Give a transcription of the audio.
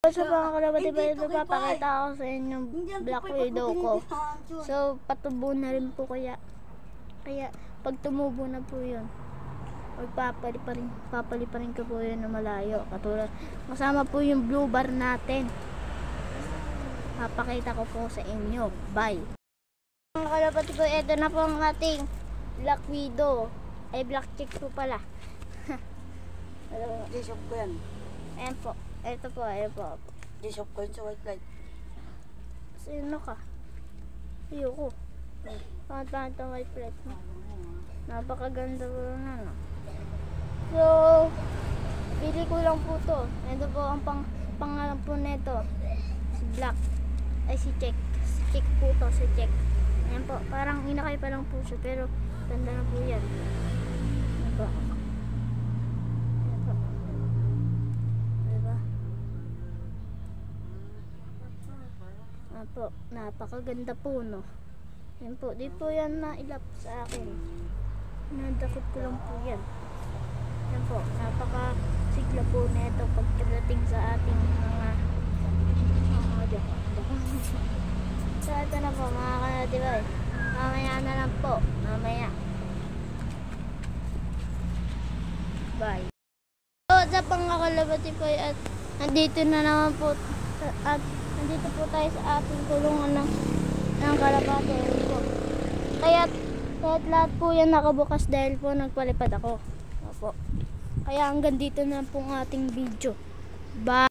Sa mga kalabati ba ito, papakita ako sa inyo yung Black Widow ko. So, patubo na rin po kaya pag tumubo na po yun, papaliparin ko po yun na malayo. Katulad, kasama po yung blue bar natin. Papakita ko po sa inyo. Bye! Mga kalabati ko, ito na po ang ating Black Widow. Ay, Black Chick po pala. Gisop ko yan. Ayan po. Ito po, ayan po. Gisop ko yun sa white light. Sino ka? Ayoko. Pangat ang white plate mo. Napakaganda po na, no? So, bili ko lang po to. Ito po ang pangalan po nito. Si Black. Ay, si Check. Si Check po to, si Check. Ayan po. Parang inakay pa lang po siya. Pero, ganda na po yan. Ayan po. Ayan po. Diba? Ayan po. Napakaganda po, no? Ayan po. Di po yan nailap sa akin. Nadakot ko lang po yan. Ayan po. Napakasigla po na ito pagdating sa ating mga so, ito na po mga kanadiba. Mamaya na lang po. Mamaya. Bye. So, sa pangakalabati po at nandito na naman po at nandito po tayo sa ating kulungan ng kalabati. Kaya't lahat po yan nakabukas dahil po nagpalipad ako. Opo. Kaya hanggang dito na po ang ating video. Bye!